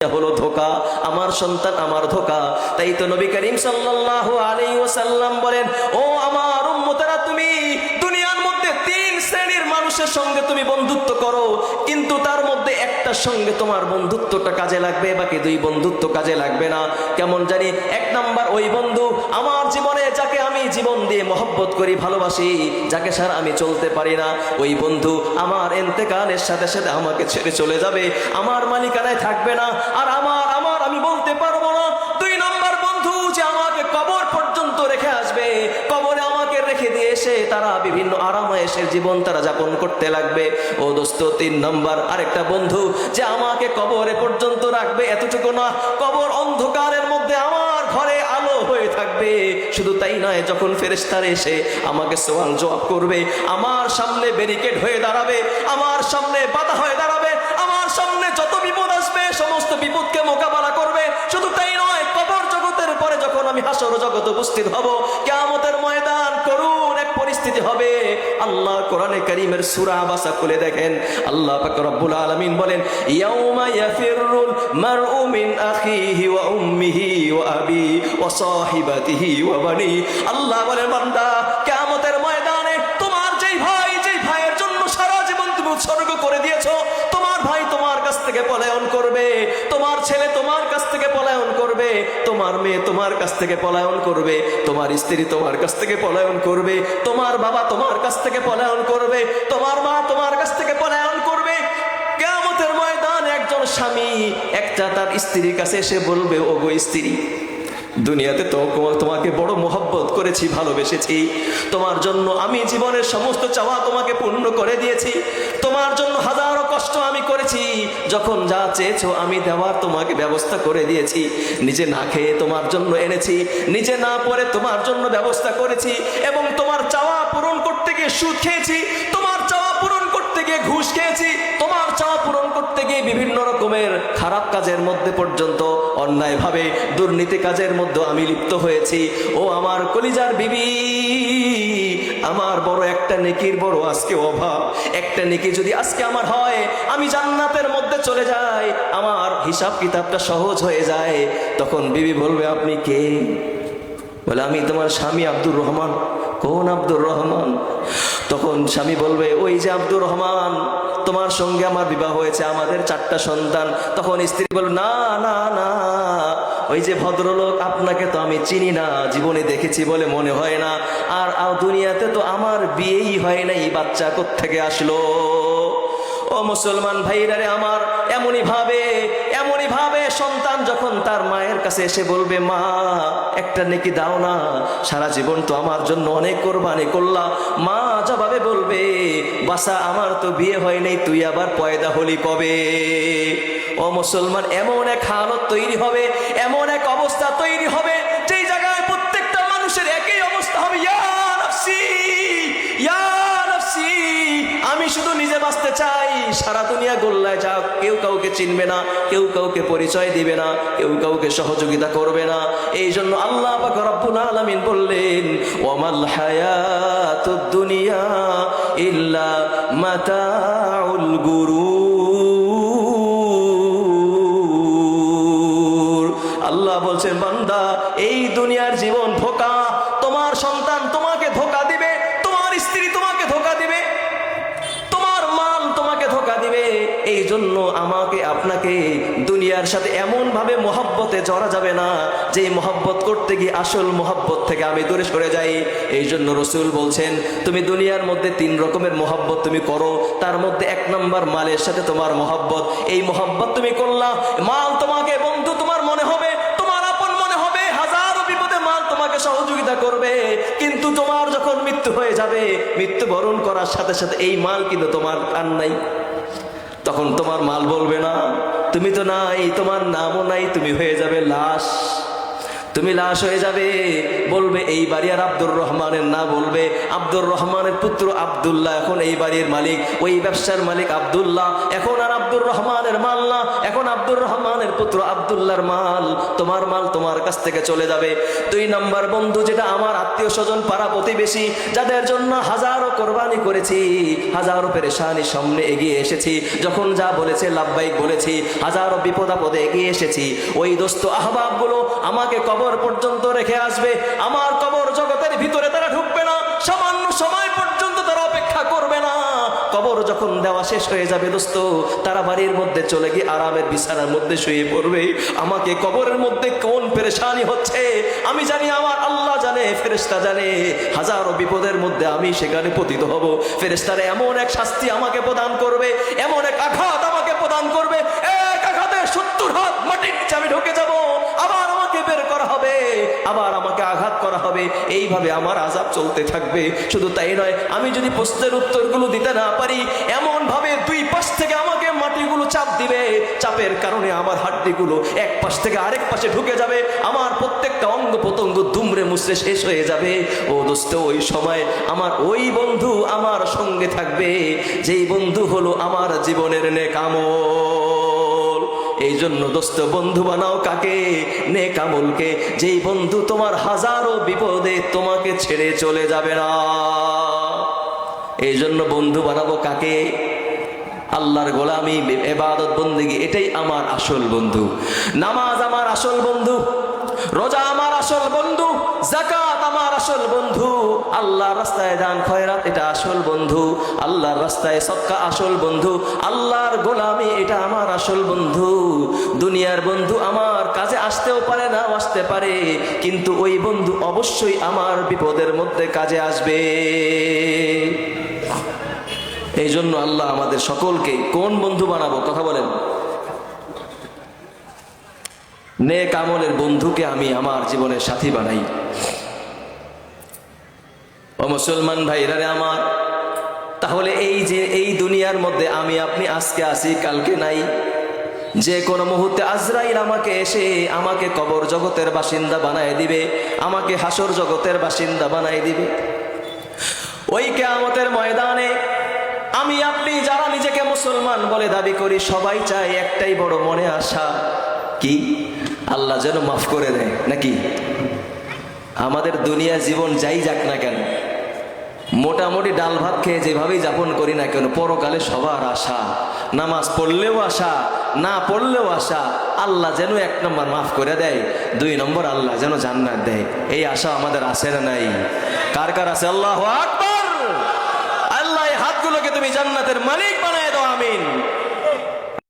হলো ধোঁকা, আমার সন্তান আমার ধোঁকা। তাই তো নবী করিম সাল্লাল্লাহু আলাইহি ওয়াসাল্লাম বলেন, ও আমার উম্মতেরা, তুমি দুনিয়ার মধ্যে তিন শ্রেণীর মানুষের সঙ্গে তুমি বন্ধুত্ব করো, কিন্তু তার মধ্যে একটার সঙ্গে তোমার বন্ধুত্বটা কাজে লাগবে, বাকি দুই বন্ধুত্ব কাজে লাগবে না। কেমন জানি? এক নাম্বার ওই বন্ধু আমার জীবনে যাকে আমি জীবন দিয়ে মহব্বত করি, ভালোবাসি, যাকে ছাড়া আমি চলতে পারি না। ওই বন্ধু আমার ইন্তেকালের সাথে সাথে আমাকে ছেড়ে চলে যাবে, আমার মালিকানায় থাকবে না, আর আমি বলতে পারবো না। দুই নম্বর বন্ধু যে আমাকে কবর পর্যন্ত রেখে আসবে, কবরে আমাকে রেখে দিয়ে এসে তারা বিভিন্ন আরামায়েশের জীবন তারা যাপন করতে লাগবে। ও দোস্ত, তিন নম্বর আরেকটা বন্ধু যে আমাকে কবরে পর্যন্ত রাখবে, এতটুকু না, কবর অন্ধকারের মধ্যে আমার ঘরে আলো হয়ে থাকবে। শুধু তাই নয়, যখন ফেরেশতারা এসে আমাকে সওয়াল জবাব করবে, আমার সামনে ব্যারিকেড হয়ে দাঁড়াবে, আমার সামনে বাধা হয়ে দাঁড়াবে, আমার সামনে যত বিপদ আসবে সমস্ত বিপদকে মোকাবেলা করবে। শুধু তাই নয়, কবর জগতের পরে যখন আমি হাসর জগতে উপস্থিত হব, কিয়ামতের ময়দান করুণ এক পরিস্থিতি হবে। আল্লাহ কোরআনে কারীমের সূরা আবাসা খুলে দেখেন, আল্লাহ পাক রব্বুল আলামিন বলেন, ইয়াউমা ইয়াফিরুল মারউ মিন আখিহি ওয়া উম্মিহি ওয়া আবি ওয়া সাহিবাতিহি ওয়া বানি। আল্লাহ বলেন, বান্দা, কিয়ামতের ময়দানে তোমার যেই ভাইয়ের জন্য সারা জীবন তুমি উৎসর্গ করে দিয়েছো, তোমার ভাই তোমার কাছ থেকে পলায়ন করবে, তোমার ছেলে তোমার কাছ থেকে পলায়ন করবে, তোমার মেয়ে তোমার কাছ থেকে পলায়ন করবে, তোমার স্ত্রী তোমার কাছ থেকে পলায়ন করবে, তোমার বাবা তোমার কাছ থেকে পলায়ন করবে, তোমার মা তোমার কাছ থেকে পলায়ন করবে। কিয়ামতের ময়দানে একজন স্বামী একটা তার স্ত্রীর কাছে এসে বলবে, ওগো স্ত্রী, দুনিয়াতে তো তোমাকে বড় মোহব্বত করেছি, ভালোবেসেছি, তোমার জন্য আমি জীবনের সমস্ত চাওয়া তোমাকে পূর্ণ করে দিয়েছি, তোমার জন্য হাজারো কষ্ট আমি করেছি, যখন যা চেয়েছো আমি দেওয়ার তোমাকে ব্যবস্থা করে দিয়েছি, নিজে না খেয়ে তোমার জন্য এনেছি, নিজে না পরে তোমার জন্য ব্যবস্থা করেছি, এবং তোমার চাওয়া পূরণ করতে গিয়ে সুদ খেয়েছি, তোমার চাওয়া পূরণ করতে গিয়ে ঘুষ খেয়েছি, তোমার চাওয়া পূরণ করতে গিয়ে বিভিন্ন রকমের খারাপ কাজের মধ্যে পর্যন্ত অন্যায়ভাবে দুর্নীতি কাজের মধ্যে আমি লিপ্ত হয়েছি। ও আমার কলিজার বিবি, আমার বড় একটা নেকির বড় আজকে অভাব। একটা নেকি যদি আজকে আমার হয়, আমি জান্নাতের মধ্যে চলে যাই, আমার হিসাব কিতাবটা সহজ হয়ে যায়। তখন বিবি বলবে, আপনি কে? বলে, আমি তোমার স্বামী আব্দুর রহমান। কোন আব্দুর রহমান? তখন স্বামী বলবে, ওই যে আব্দুর রহমান, তোমার সঙ্গে আমার বিবাহ হয়েছে, আমাদের 4টা সন্তান। তখন স্ত্রী বলবে, না না না, ওই যে ভদ্রলোক, আপনাকে তো আমি চিনি না, জীবনে দেখেছি বলে মনে হয় না, আর দুনিয়াতে তো আমার বিয়েই হয় নাই, বাচ্চা কোত্থেকে আসলো? ও মুসলমান ভাইরারে আমার, এমনই ভাবে সন্তান যখন তার মায়ের কাছে এসে বলবে, মা একটা নেকি দাও না, সারা জীবন তো আমার জন্য অনেক কোরবানি করলা, মা জবাবে বলবে, বাসা আমার তো বিয়ে হয় নাই, তুই আবার পয়দা হলি কবে? ও মুসলমান, এমন এক হালত তৈরি হবে, এমন এক অবস্থা তৈরি হবে, যেই জায়গায় প্রত্যেকটা মানুষের একই অবস্থা হবে, ইয়া নাফসি ইয়া নাফসি, আমি শুধু নিজে বাঁচতে চাই, সারা দুনিয়া গোল্লায় যাক, কেউ কাউকে চিনবে না, কেউ কাউকে পরিচয় দিবে না, কেউ কাউকে সহযোগিতা করবে না। এই জন্য আল্লাহ পাক রব্বুল আলামিন বললেন, ওয়ামাল হায়াতুদ দুনিয়া ইল্লা মাতাউল গুরুর। আল্লাহ বলছেন, বান্দা, এই দুনিয়ার জীবন ধোঁকা, তোমার সন্তান তোমাকে ধোঁকা দিবে, তোমার স্ত্রী তোমাকে ধোঁকা দিবে, তোমার মাল তোমাকে ধোঁকা দিবে। এই জন্য আমাকে আপনাকে দুনিয়ার সাথে এমন ভাবে মহব্বতে জড়া যাবে না, যে মহব্বত করতে গিয়ে আসল মহব্বত থেকে আমি দূরে সরে যাই। এই জন্য রাসূল বলছেন, তুমি দুনিয়ার মধ্যে 3 রকমের মহব্বত তুমি করো, তার মধ্যে 1 নম্বর মালের সাথে তোমার মহব্বত। এই মহব্বত তুমি করলা, মাল তোমাকে বন্ধু তোমার মনে হবে, তোমার আপন মনে হবে, হাজারো বিপদে মাল তোমাকে সহযোগিতা করবে, কিন্তু তোমার যখন মৃত্যু হয়ে যাবে, মৃত্যুবরণ করার সাথে সাথে এই মাল কিন্তু তোমার আর নাই। তখন তোমার মাল বলবে না, তুমি তো নাই, তোমার নামও নাই, তুমি হয়ে যাবে লাশ। তুমি লাশ হয়ে যাবে, বলবে এই বাড়ি আর আব্দুর রহমানের না, বলবে আব্দুর রহমানের পুত্র আব্দুল্লাহ এখন এই বাড়ির মালিক, ওই ব্যবসার মালিক আব্দুল্লাহ, এখন আর আব্দুর রহমানের মাল না, এখন আব্দুর রহমানের পুত্র আব্দুল্লাহর মাল। তোমার মাল তোমার কাছ থেকে চলে যাবে। 2 নম্বর বন্ধু, যেটা আমার আত্মীয় স্বজন, পাড়া প্রতিবেশী, যাদের জন্য হাজারো কোরবানি করেছি, হাজারো পেরেশানি সামনে এগিয়ে এসেছি, যখন যা বলেছে লাব্বাইক বলেছি, হাজারো বিপদ আপদে এগিয়ে এসেছি, ওই দোস্ত আহবাব গুলো আমাকে কবর পর্যন্ত রেখে আসবে। আমার কবর জগতের ভিতরে তারা ঢুকবে না, সামান্য সময় পর্যন্ত তারা অপেক্ষা করবে না। কবর যখন দেওয়া শেষ হয়ে যাবে দোস্ত, তারা বাড়ির মধ্যে চলে গিয়ে আরামের বিছানার মধ্যে শুয়ে পড়বে। আমাকে কবরের মধ্যে কোন পেরেশানি হচ্ছে আমি জানি, আমার আল্লাহ জানে, ফেরেশতা জানে। হাজারো বিপদের মধ্যে আমি সেখানে পতিত হব। ফেরেশতারা এমন এক শাস্তি আমাকে প্রদান করবে, এমন এক আঘাত আমাকে প্রদান করবে, এক আঘাতে 70 হাত মাটির নিচে আমি ঢুকে যাব। আবার আমাকে বের করা হবে, আবার আমাকে আঘাত করা হবে, এইভাবে আমার আযাব চলতে থাকবে। শুধু তাই নয়, আমি যদি প্রশ্নের উত্তরগুলো দিতে না পারি, এমন ভাবে 2 পাশ থেকে আমাকে মাটিগুলো চাপ দিবে, চাপের কারণে আমার হাড্ডিগুলো এক পাশ থেকে আরেক পাশে ঢুকে যাবে, আমার প্রত্যেকটা অঙ্গ প্রত্যঙ্গ দুমড়ে মুচড়ে শেষ হয়ে যাবে। ও দোস্ত, ওই সময় আমার ওই বন্ধু আমার সঙ্গে থাকবে, যেই বন্ধু হলো আমার জীবনের নেক আমল। এই জন্য দোস্ত, বন্ধু বানাও কাকে? নেক আমলকে, যেই বন্ধু তোমার হাজারো বিপদে তোমাকে ছেড়ে চলে যাবে না। এই জন্য বন্ধু বানাবো কাকে? আল্লাহর গোলামি, ইবাদত, বন্দেগী, এটাই আমার আসল বন্ধু। নামাজ আমার আসল বন্ধু, রোজা আমার আসল বন্ধু, যাকাত আমার আসল বন্ধু, আল্লাহর রাস্তায় দান খয়রাত এটা আসল বন্ধু, আল্লাহর রাস্তায় সদকা আসল বন্ধু, আল্লাহর গোলামি এটা আমার আসল বন্ধু। দুনিয়ার বন্ধু আমার কাজে আসতেও পারে, না আসতে পারে, কিন্তু ওই বন্ধু অবশ্যই আমার বিপদের মধ্যে কাজে আসবে। এই জন্য আল্লাহ আমাদের সকলকে কোন বন্ধু বানাবো? কথা বলেন। নেক আমলের বন্ধুকে আমি আমার জীবনের সাথী বানাই। ও মুসলমান ভাইরা আমার, তাহলে এই যে এই দুনিয়ার মধ্যে আমি আপনি আজকে আসি, কালকে নাই, যে কোনো মুহূর্তে আজরাইল আমাকে এসে আমাকে কবর জগতের বাসিন্দা বানায় দিবে, আমাকে হাসর জগতের বাসিন্দা বানায় দিবে। ওই কিয়ামতের ময়দানে আমি আপনি যারা নিজেকে মুসলমান বলে দাবি করি, সবাই চায় একটাই বড় মনে আশা, কি? আল্লাহ যেন মাফ করে দেয়। নাকি? আমাদের দুনিয়া জীবন যাই যাক না কেন, মোটামুটি ডাল ভাত খেয়ে যেভাবেই যাপন করি না কেন, পরকালে সবার আশা, নামাজ পড়লেও আশা, না পড়লেও আশা, আল্লাহ যেন 1 নম্বর মাফ করে দেয়, 2 নম্বর আল্লাহ যেন জান্নাত দেয়। এই আশা আমাদের আছে না নাই? কার কার আছে? আল্লাহু আকবার। আল্লাহ এই হাতগুলোকে তুমি জান্নাতের মালিক বানায়